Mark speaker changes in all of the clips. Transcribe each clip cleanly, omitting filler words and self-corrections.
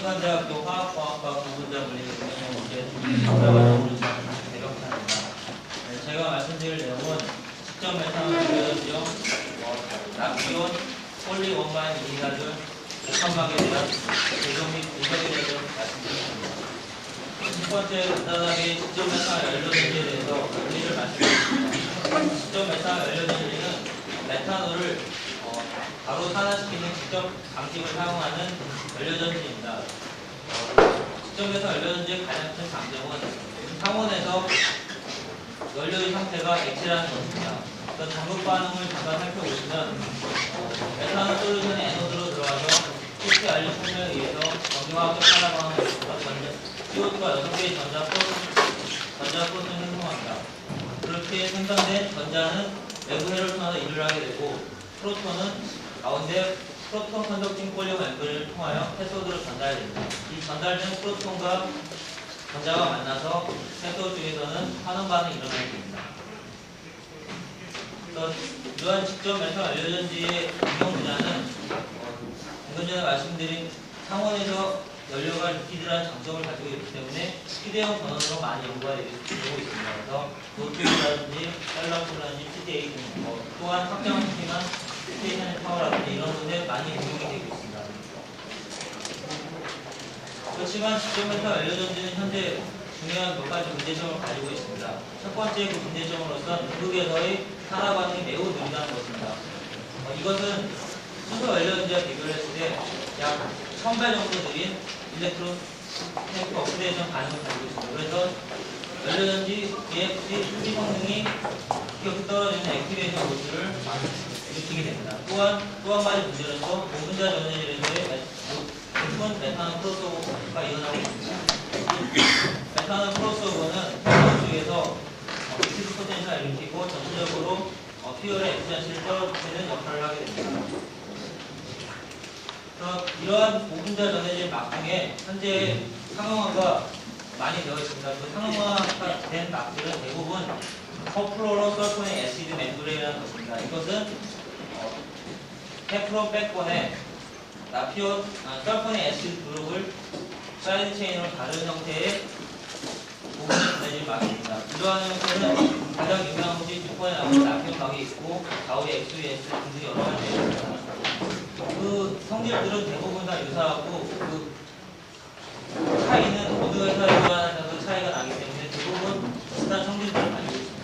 Speaker 1: 성산대학교 화학과학과 부분자 물리학부 문제 대격차입니다. 제가 말씀드릴 내용은 직접 메탄올 비료전지용 나피온 폴리원마인 이니다준 복합막에 대한 제조 및 분석에 대해서 말씀드리겠습니다. 첫 번째, 간단하게 직접 메탄올 연료전지에 대해서 논리를 말씀드리겠습니다. 직접 메탄올 연료전지는 메탄올을 바로 산화시키는 직접 방식을 사용하는 연료전지입니다. 직접 메탄올 연료전지의 가장 큰 장점은 상온에서 연료의 상태가 액체라는 것입니다. 전극 반응을 잠깐 살펴보시면 메탄올 솔루션이 에노드로 들어가서 PC 알류 성명에 의해서 전기화학적 산화 반응을 일으켜서 CO2가 6개의 전자 프로톤을 생성합니다. 그렇게 생성된 전자는 외부 혈액순환에 일을 하게 되고 프로톤은 가운데 프로톤 컨덕팅 폴리머 멤브레인을 통하여 캐소드로 전달됩니다. 이 전달된 프로톤과 전자가 만나서 캐소드 쪽에서는 환원 반응이 일어나게 됩니다. 이러한 직접 메탄올 연료전지의應분야는 방금 전에 말씀드린 상온에서 연료가 리퀴드라는 장점을 가지고 있기 때문에 휴대용 전원으로 많이 연구가 되고 있습니다. 그래서 노트북이라든지 셀러폰이라든지 PDA 등 또한 확장시키면 스테이션의 파워라든지 이런 곳에 많이 응용이 되고 있습니다. 그렇지만 직접 메탄올 연료전지는 현재 중요한 몇 가지 문제점을 가지고 있습니다. 첫 번째 그 문제점으로서 능극에서의 산화 반응이 매우 느리다는 것입니다. 이것은 수소 연료전지와 비교를 했을 때 약 1000배 정도 느린 일렉트론 테이프 업그레이션 반응을 가지고 있습니다. 그래서 연료전지 EFC 수지 성능이 급격히 떨어지는 액티베이션 로스를 일으키게 됩니다. 또한 또 한 가지 문제로서 고분자 전해질에서의 높은 메탄올 크로스오버가 일어나고 있습니다. 메탄올 크로스오버는 페널 쪽에서 리퀴드 포텐셜을 일으키고 전체적으로 퓨얼의 에피션시를 떨어뜨리는 역할을 하게 됩니다. 이러한 고분자 전해질 막중에 현재 상용화가 많이 되어 있습니다. 그 상용화가 된 막들은 대부분 퍼플로로 설포닉 애시드 멤브레인이라는 것입니다. 이것은 테프론 백본에 나피온 설포닉 애시드 그룹을 사이드 체인으로 다른 형태의 고분자 전해질 막입니다. 이러한 형태는 가장 유명한 것이 6번에 나오는 나피온 막이 있고 가오리 XUS 등등 여러 가지 있습니다. 그 성질들은 대부분 다 유사하고 그 차이는 어느 회사에 들어가는데도 차이가 나기 때문에 대부분 비슷한 성질들을 가지고 있습니다.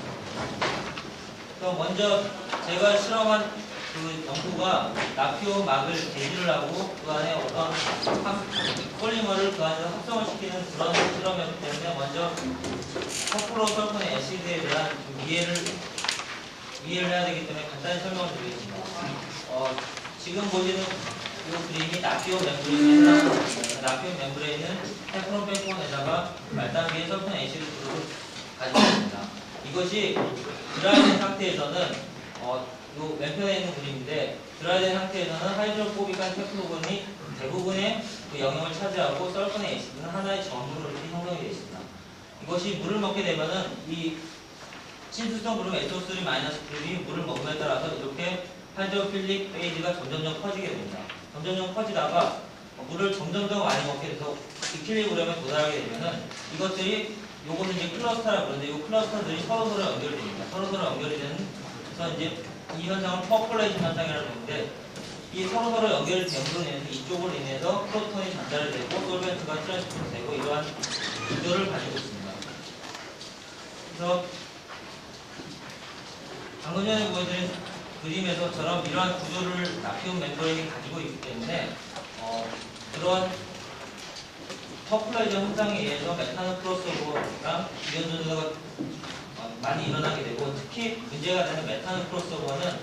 Speaker 1: 그럼 먼저 제가 실험한 그 연구가 나피온 막을 제시를 하고 그 안에 어떤 폴리머를 그 안에서 합성을 시키는 그런 실험이었기 때문에 먼저 퍼플로설포닉 애시드에 대한 이해를 해야 되기 때문에 간단히 설명을 드리겠습니다. 지금 보시는 이 그림이 나피온 멤브레인은 테프론 백본에다가 말단계의 설포닉 애시드 그룹을 가지고 있습니다. 이것이 드라이된 상태에서는 이 왼편에 있는 그림인데 드라이된 상태에서는 하이드로포빅한 테플로건이 대부분의 그 영역을 차지하고 설포닉 애시드는 하나의 점으로 이렇게 형성이 되어 있습니다. 이것이 물을 먹게 되면은 이 친수성 그룹 SO3- 그룹이 물을 먹음에 따라서 이렇게 하이드로필릭 페이지가 점점점 커지게 됩니다. 점점점 커지다가 물을 점점 더 많이 먹게 돼서 이퀄리브리엄에 도달하게 되면은 이것들이 요거는 이제 클러스터라 그러는데 이 클러스터들이 서로서로 연결됩니다. 서로서로 연결이 되면서 이제 이 현상을 퍼플레이션 현상이라고 하는데 이 서로서로 연결이 됨으로 인해서 이쪽으로 인해서 프로톤이 전달이 되고 솔벤트가 트랜스포트 되고 이러한 구조를 가지고 있습니다. 그래서 방금 전에 보여드린 그림에서처럼 이러한 구조를 나피온 멤브레인이 가지고 있기 때문에 그런 퍼플레이션 현상에 의해서 메탄올 크로스오버랑 이온 전도가 많이 일어나게 되고 특히 문제가 되는 메탄올 크로스오버는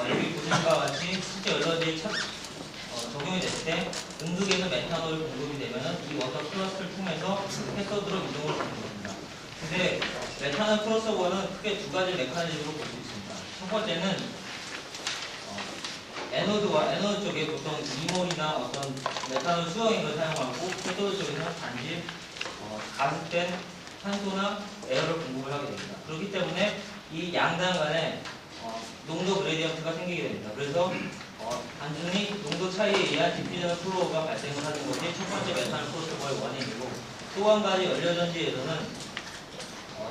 Speaker 1: 여기 보신 바와 같이 실제 연료제에 적용이 됐을 때 응극에서 메탄올이 공급이 되면 이 워터 플러스를 통해서 캐소드로 이동을 하는 겁니다. 근데 메탄올 크로스오버는 크게 두 가지 메커니즘으로 볼 수 있습니다. 첫 번째는 에노드 쪽에 보통 이몰이나 어떤 메탄올 수용액을 사용하고 캐소드 쪽에서 단지 가습된 산소나 에어를 공급을 하게 됩니다. 그렇기 때문에 이 양단 간에 농도 그레디언트가 생기게 됩니다. 그래서 단순히 농도 차이에 의한 디퓨전 플로우가 발생을 하는 것이 첫 번째 메탄 크로스오버의 원인이고, 또 한 가지 연료전지에서는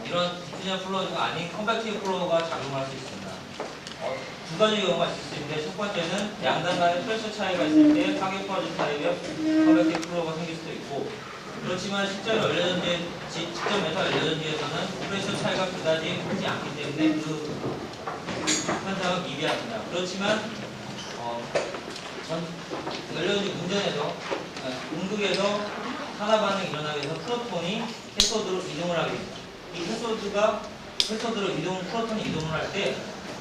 Speaker 1: 이런 디퓨전 플로우가 아닌 컨벡티브 플로우가 작용할 수 있습니다. 두 가지 경우가 있을 수 있는데, 첫 번째는 양단 간의 프레셔 차이가 있을 때 파괴 퍼진 타입의 컨벡티브 플로우가 생길 수도 있고, 그렇지만 실제로 연료전지, 직접 메탈 연료전지에서는 프레셔 차이가 그다지 크지 않기 때문에 그 현상은 미비합니다. 그렇지만 연료전지 운전에서 응극에서 산화 반응이 일어나게 해서 프로톤이 캐소드로 이동을 하게 됩니다. 이 캐소드로 프로톤이 이동을 할 때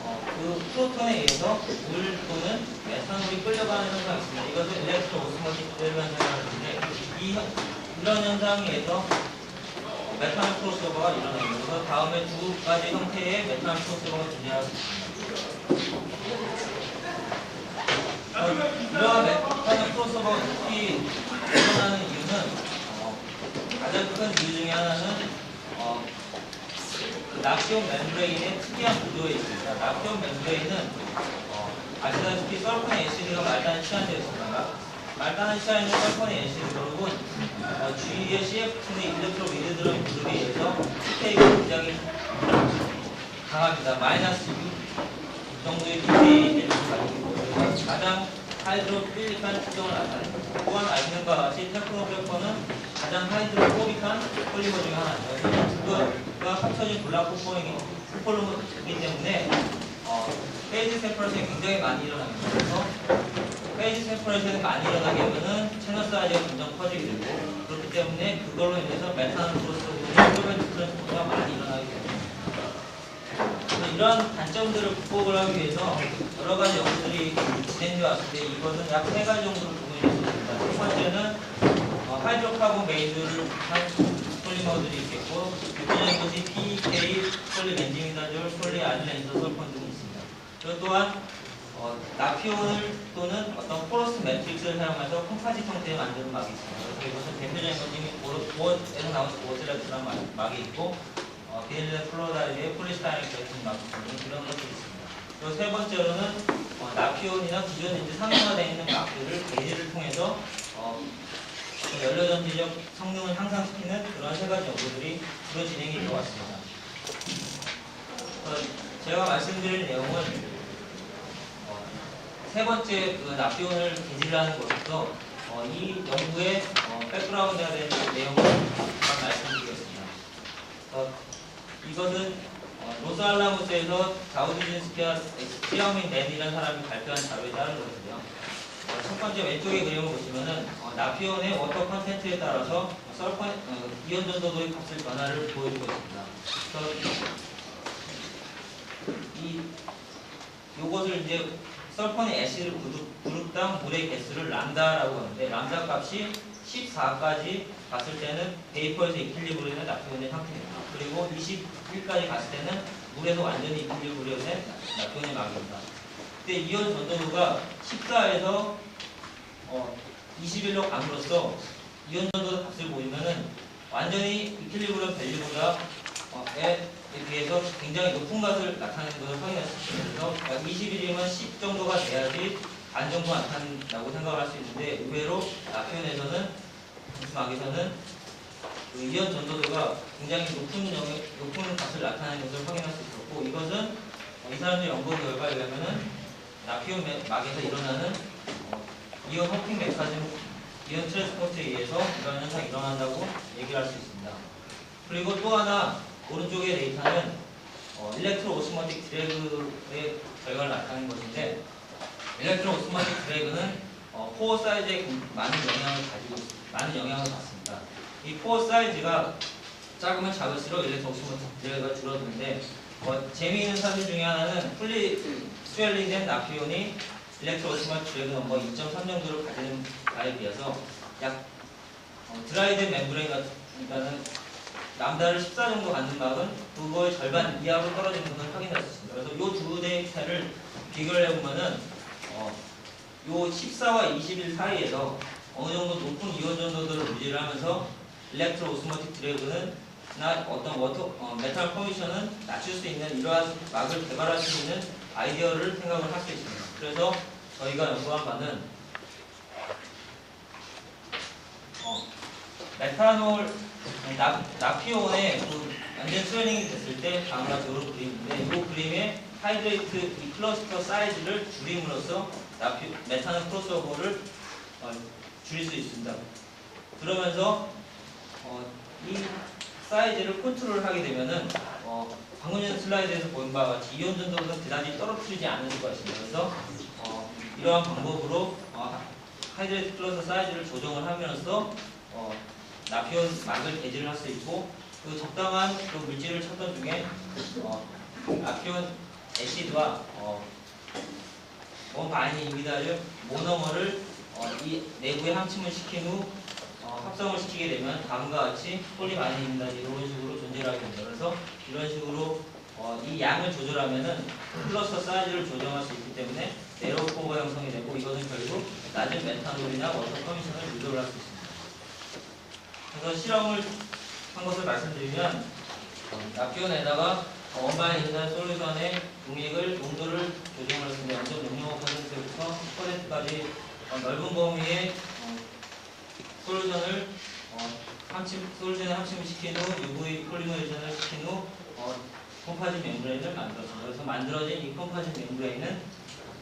Speaker 1: 그 프로톤에 의해서 물 또는 메탄올이 끌려가는 현상이 있습니다. 이것을 일렉트로 오스모틱 드래그 현상이라고 하는데, 이런 현상에 의해서 메탄올 크로스오버가 일어나면서 다음에 두 가지 형태의 메탄올 크로스오버가 존재할 수 있습니다. 이러한 메탄올 크로스오버가 특히 일어나는 이유는 가장 큰 이유 중에 하나는 락시온 멤브레인의 특이한 구조에 있습니다. 락시온 멤브레인은 아시다시피 설폰 애시드가 말단에 취한되어 있습니다. 말단에 취한 있는 설폰 애시드 그룹은 주위의 CF2의 일렉트로 미드드럼 그룹에 의해서 PK가 굉장히 강합니다. 마이너스 6 정도의 PK 에너지를 가지고 있고, 가장 하이드로필릭한 특성을 나타냅니다. 또한 아시는 바와 같이 테크노블랙퍼는 가장 하이드로포빅한 폴리머 중에 하나입니다. 그거가 합쳐진 블락 폴리머이기 때문에 페이지 세퍼레이션이 굉장히 많이 일어납니다. 그래서 페이지 세퍼레이션이 많이 일어나게 되면 채널 사이즈가 점점 커지게 되고, 그렇기 때문에 그걸로 인해서 메탄올 크로스오버나 프로벤트 트랜스포가 많이 일어나게 됩니다. 그래서 이러한 단점들을 극복을 하기 위해서 여러 가지 연구들이 진행되어 왔을 때 이것은 약 3가지 정도로 구분이 됐습니다. 첫 번째는 하이드로카본 베이스를 한 폴리머들이 있겠고, 대표적인 것이 PK, 폴리벤지미다졸, 폴리아딜렌이소솔 등이 있습니다. 그리고 또한 나피온을 또는 어떤 포러스 매트릭스를 사용해서 컴파짓 형태의 만드는 막이 있습니다. 그래서 이것은 대표적인 것이 보어에서 나온 보어셀라트라는 막이 있고, 비닐렌 플로라이드의 폴리스타이린 같은 막 이런 것들이 있습니다. 그리고 세 번째로는 나피온이나 기존 이제 상용화되어 있는 막들을 배지를 통해서 연료전지적 성능을 향상시키는 그런 3가지 연구들이 주로 진행이 되어 왔습니다. 제가 말씀드릴 내용은 세 번째 나피온을 개질하는 것에서 이 연구의 백그라운드가 되는 내용을 말씀드리겠습니다. 이것은 로스알라모스에서 자우디진스키와 시아오민 렌이라는 사람이 발표한 자료에 따른 것인데요. 첫 번째 왼쪽의 그림을 보시면은 나피온의 워터 컨텐츠에 따라서 이온 전도도의 값을 변화를 보여주고 있습니다. 그래서 요것을 이제 설펀의 애시드 그룹당 물의 개수를 람다라고 하는데, 람다 값이 14까지 갔을 때는 베이퍼에서 이퀄리브리엄의 나피온의 상태입니다. 그리고 21까지 갔을 때는 물에서 완전히 이퀄리브리엄의 나피온의 막입니다. 그때 이온 전도도가 14에서 21로 감으로써 이온 전도도 값을 보이면은 완전히 이퀄리브리엄 밸류보다 에 비해서 굉장히 높은 값을 나타내는 것을 확인할 수 있습니다. 그래서 21이면 10 정도가 돼야지 반 정도 나타난다고 생각을 할 수 있는데, 의외로 나피온에서는 막에서는 이온 전도도가 굉장히 높은 값을 나타내는 것을 확인할 수 있었고, 이것은 이 사람들 연구 결과에 의하면은 나피온 막에서 일어나는 이온 호핑 메커니즘, 이온 트랜스포트에 의해서 이런 현상이 일어난다고 얘기를 할 수 있습니다. 그리고 또 하나 오른쪽의 데이터는 일렉트로 오스모틱 드래그의 결과를 나타낸 것인데, 일렉트로 오스모틱 드래그는 포어 사이즈에 많은 영향을 받습니다. 이 포어 사이즈가 작으면 작을수록 일렉트로 오스모틱 드래그가 줄어드는데, 재미있는 사실 중에 하나는 풀리 스웰링된 나피온이 일렉트로 오스모틱 드래그 넘버 2.3 정도를 가지는 바에 비해서 약 드라이된 멤브레인 같은 람다를 14 정도 갖는 막은 그거의 절반 이하로 떨어지는 것을 확인할 수 있습니다. 그래서 이 두 데이터를 비교를 해보면은 이 14와 21 사이에서 어느 정도 높은 이온 전도도를 유지를 하면서 일렉트로 오스모틱 드래그는 어떤 메탈 커미션은 낮출 수 있는 이러한 막을 개발할 수 있는 아이디어를 생각을 할 수 있습니다. 그래서 저희가 연구한 바는 메탄올 나피온의 그 완전 스웨링이 됐을 때 다음과 같은 그림인데 이 그림의 하이드레이트 이 클러스터 사이즈를 줄임으로써 메탄올 크로스오버를 줄일 수 있습니다. 그러면서 이 사이즈를 컨트롤하게 되면은 방금 전 슬라이드에서 보인 바와 같이 이온 전도는 그다지 떨어뜨리지 않을 것입니다. 그래서 이러한 방법으로 하이드레이트 클러스터 사이즈를 조정을 하면서 나피온 막을 배제를 할 수 있고 그 적당한 그 물질을 찾던 중에 나피온 애시드와 원바이니 이미다를 모노머를 이 내부에 함침을 시킨 후 합성을 시키게 되면 다음과 같이 폴리바이니 이미다지 이런 식으로 존재를 하게 됩니다. 그래서 이런 식으로 이 양을 조절하면은 클러스터 사이즈를 조정할 수 있기 때문에 네로코어가 형성이 되고 이것은 결국 낮은 메탄올이나 워터 커미션을 유도를 할 수 있습니다. 그래서 실험을 한 것을 말씀드리면 나피온에다가 원바이니 이미다 솔루션의 용액을 농도를 조정을 했습니다. 0.005%부터 10%까지 넓은 범위의 솔루션에 함침을 시킨 후 UV 폴리머레이션을 시킨 후 컴파짓 멤브레인을 만들었습니다. 그래서 만들어진 이 컴파짓 멤브레인은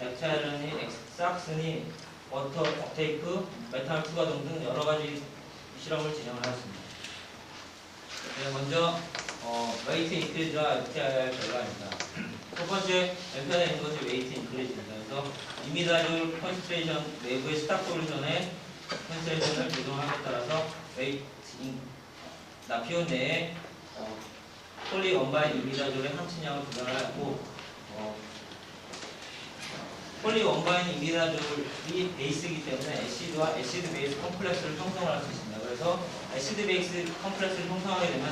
Speaker 1: 엑스아이런이, 엑스삭슨이, 워터 업테이크, 메탄올 투과 등등 여러 가지 실험을 진행을 하였습니다. 먼저 웨이트 인크리즈와 FTIR 결과입니다. 첫 번째 왼편에 있는 것이 웨이트 인크리즈입니다. 그래서 이미다졸 컨센트레이션 내부의 스탑 솔루션의 컨센트레이션을 조정함에 따라서 웨이트 나피온 내에 폴리 원바인 이미다졸의 함침량을 조절을 하였고 폴리 원바인 이미다졸이 베이스이기 때문에 애시드와 애시드 베이스 컴플렉스를 형성을 할 수 있습니다. 그래서 애시드 베이스 컴플렉스를 형성하게 되면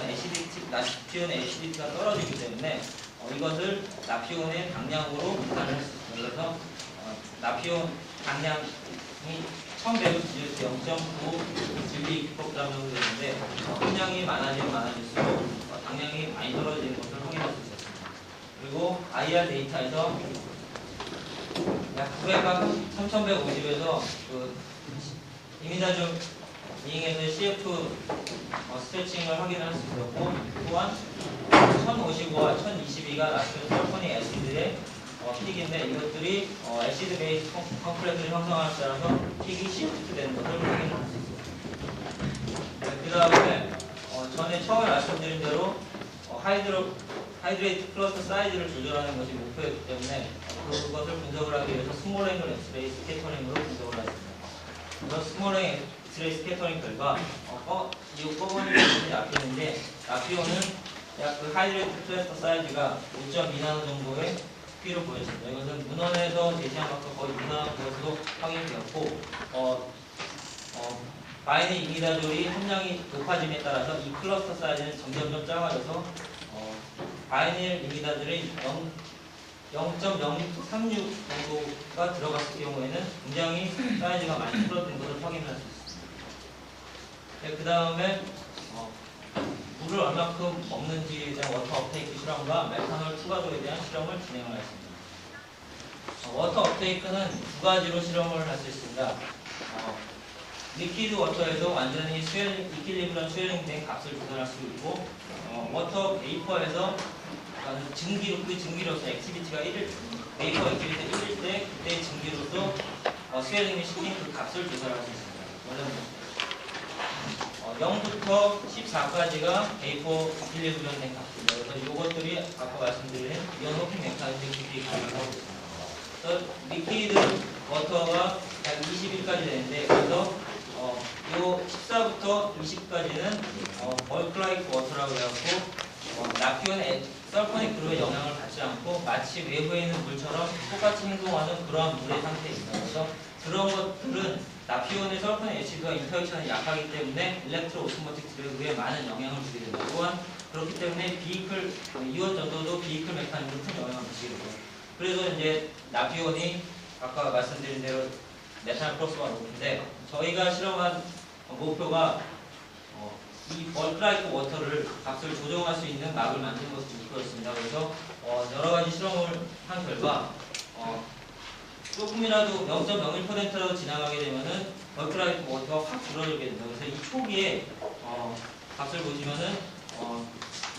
Speaker 1: 나피온의 애시디티가 떨어지기 때문에 이것을 나피온의 당량으로 계산을 할 수 있습니다. 그래서 나피온 당량이 1000배로 줄일 때 0.9 mg/g 정도 되는데 함량이 많아질수록 당량이 많이 떨어지는 것을 확인할 수 있었습니다. 그리고 IR 데이터에서 약 900과 3150에서 그 이미다졸 잉에서 CF 스트레칭을 확인할 수 있었고 또한 1055와 1022가 나피온 설포닉 애시드의 픽인데 이것들이 애시드 베이스 컴플렉스를 형성하는 따라서 픽이 시프트 되는 것을 확인할 수 있습니다. 그 다음에 전에 처음에 말씀드린 대로 하이드레이트 클러스터 사이즈를 조절하는 것이 목표였기 때문에 그것을 분석을 하기 위해서 스몰 앵글 엑스레이 스캐터링으로 분석을 했습니다. 그래서 스몰 앵글 엑스레이 스캐터링 결과 이 꺼번이 나피온인데 나피온은 약 그 하이드레이트 클러스터 사이즈가 5.2 나노 정도의 크기로 보였습니다. 이것은 문헌에서 제시한 것과 거의 유사한 것으로 확인되었고 바이닐 이미다졸이 함량이 높아짐에 따라서 이 클러스터 사이즈는 점점점 작아져서 바이닐 이미다졸이 0.036 정도가 들어갔을 경우에는 굉장히 사이즈가 많이 줄어든 것을 확인할 수 있습니다. 네, 그 다음에 물을 얼마큼 먹는지에 대한 워터 업테이크 실험과 메탄올 추가도에 대한 실험을 진행을 했습니다. 워터 업테이크는 두 가지로 실험을 할 수 있습니다. 리퀴드 워터에서 완전히 이퀄리브리엄 스웨링된 값을 조절할 수 있고 워터 베이퍼에서 그 증기로서 액티비티가 베이퍼 액티비티가 1일 때 그때의 증기로서 스웨링을 시킨 그 값을 조절할 수 있습니다. 0부터 14까지가 베이퍼 이퀄리브리엄 된 값입니다. 그래서 이것들이 아까 말씀드린 이온 호핑 메커니즘 기술이 가능하고 있습니다. 그래서 리퀴드 워터가 약 20일까지 되는데 그래서 요 14부터 20까지는 벌클라이크 워터라고 해갖고 나피온의 설포닉 그룹의 영향을 받지 않고 마치 외부에 있는 물처럼 똑같이 행동하는 그러한 물의 상태입니다. 그래서 그런 것들은 나피온의 설포닉 애시드와 인터액션이 약하기 때문에 일렉트로 오스모틱 드래그에 많은 영향을 주게 됩니다. 또한 그렇기 때문에 이온 전도도 비이클 메커니즘에 큰 영향을 미치게 됩니다. 그래서 이제 나피온이 아까 말씀드린 대로 메탄올 크로스가 높은데 저희가 실험한 목표가 이 벌크라이크 워터를 값을 조정할 수 있는 막을 만드는 것이 목표였습니다. 그래서 여러 가지 실험을 한 결과 조금이라도 0.01%라도 지나가게 되면은 얼크라이트 워터가 확 줄어들게 됩니다. 그래서 이 초기에 값을 보시면은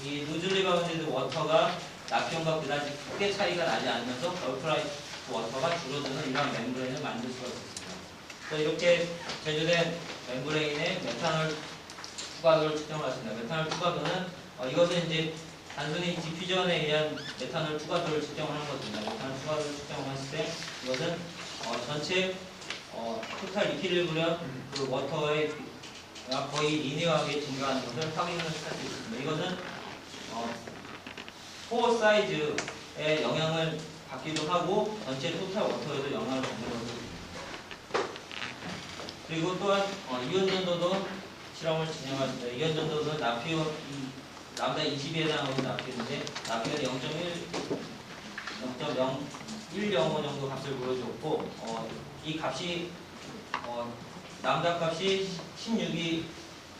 Speaker 1: 이 루즐리 바운디드 워터가 나피온과 그다지 크게 차이가 나지 않으면서 얼크라이트 워터가 줄어드는 이런 멤브레인을 만들 수가 있습니다. 그래서 이렇게 제조된 멤브레인의 메탄올 투과도를 측정을 했습니다. 메탄올 투과도는 이것은 이제 단순히 디퓨전에 의한 메탄올 투과도를 측정을 한 것입니다. 메탄올 투과도를 측정했을 때 이것은 전체 토탈 이퀄리브리엄 그 워터의 거의 리니어하게 증가하는 것을 확인을 할 수 있습니다. 이것은 포어 사이즈에 영향을 받기도 하고 전체 토탈 워터에도 영향을 받는 것입니다. 그리고 또한 이온 전도도 실험을 진행했습니다. 이온 전도는 나피온 남자 20에 해당하는 나피온인데 나피온이 0.105 정도 값을 보여줬고 이 값이 남자 값이 16이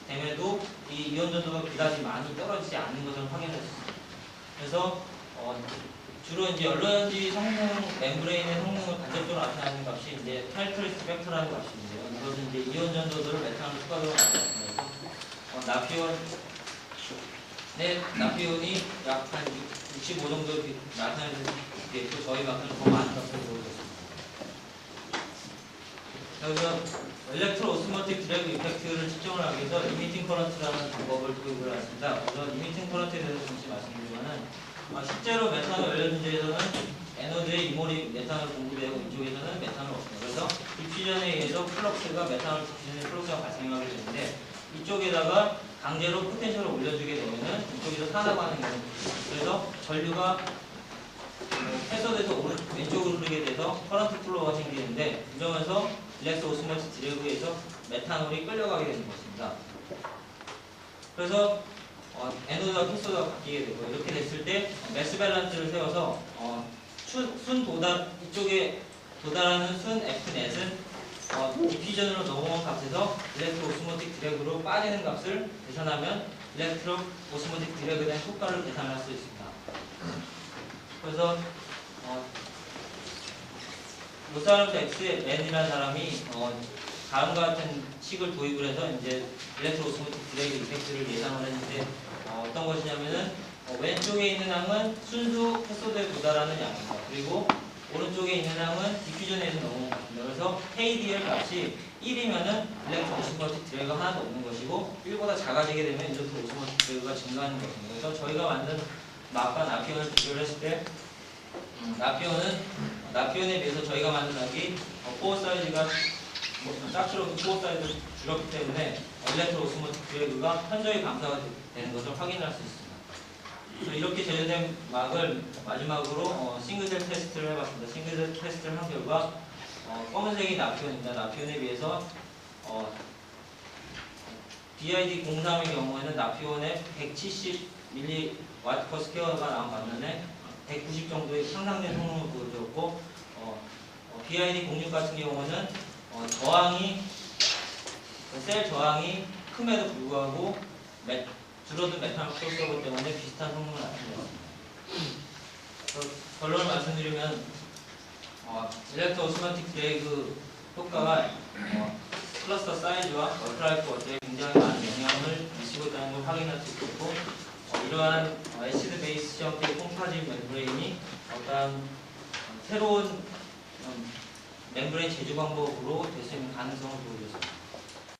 Speaker 1: 됨에도 이 이온 전도가 그다지 많이 떨어지지 않는 것을 확인했습니다. 그래서 주로 이제 열러지 성능 멤브레인의 성능을 간접적으로 나타내는 값이 이제 카이터리스트 팩터라는 값인데요. 이것은 이제 이온 전도들을 메탄올 추가적으로 나타내서 나피온이 약 한 65 정도 나타내고 저희만큼 더 많은 값을 보여줬습니다. 그래서 일렉트로 오스모틱 드래그 이펙트를 측정을 하기 위해서 리미팅 커런트라는 방법을 도입을 했습니다. 그래서 리미팅 커런트에 대해서 잠시 말씀드리면은 실제로 메탄올 연료 문제에서는 에노드에 이몰이 메탄올 공급되고 이쪽에서는 메탄올 없습니다. 그래서 디퓨전에 의해서 플럭스가 메탄올 디퓨전의 플럭스가 발생하게 되는데 이쪽에다가 강제로 포텐셜을 올려주게 되면은 이쪽에서 산화반응이 일어납니다. 그래서 전류가 해소돼서 왼쪽으로 흐르게 돼서 커런트 플로우가 생기는데 이러면서 일렉트 오스모틱 드래그에 의해서 메탄올이 끌려가게 되는 것입니다. 그래서 에노드와 캐소드가 바뀌게 되고 이렇게 됐을 때 매스 밸런스를 세워서 이쪽에 도달하는 순 F넷은 디퓨전으로 넘어온 값에서 일렉트로 오스모틱 드래그로 빠지는 값을 계산하면 일렉트로 오스모틱 드래그에 대한 효과를 계산할 수 있습니다. 그래서 로사르트 XN이라는 사람이 다음과 같은 식을 도입을 해서 이제 일렉트로 오스모틱 드래그 이펙트를 예상을 했는데 어떤 것이냐면은 왼쪽에 있는 항은 순수 캐소드에 도달하는 양입니다. 그리고 오른쪽에 있는 항은 디퓨전에서 넘어온 것입니다. 그래서 KDL 값이 1이면은 일렉트로 오스모틱 드래그가 하나도 없는 것이고 1보다 작아지게 되면 일렉트로 오스모틱 드래그가 증가하는 것입니다. 그래서 저희가 만든 막과 나피온을 비교를 했을 때 나피온에 비해서 저희가 만든 낙이 코어 사이즈가 짝수로 코어 사이즈를 줄였기 때문에 일렉트로 오스모틱 드래그가 현저히 감소가 되는 것을 확인할 수 있습니다. 그래서 이렇게 제조된 막을 마지막으로 싱글셀 테스트를 해봤습니다. 싱글셀 테스트를 한 결과 검은색이 나피온입니다. 나피온에 비해서 BID03의 경우에는 나피온에 170mW/스퀘어가 나온 반면에 190 정도의 상상된 성능을 보여줬고 BID06 같은 경우는 셀 저항이 큼에도 불구하고 줄어든 메탄올 크로스오버 때문에 비슷한 성능을 나타내었습니다. 결론을 말씀드리면 일렉트로 오스모틱 드래그 효과가 클러스터 사이즈와 얼크라이트 워터에 굉장히 많은 영향을 미치고 있다는 걸 확인할 수 있고 이러한 애시드 베이스 형태의 콤파짓 멤브레인이 어떠한 새로운 멤브레인 제조 방법으로 될 수 있는 가능성을 보여줬습니다.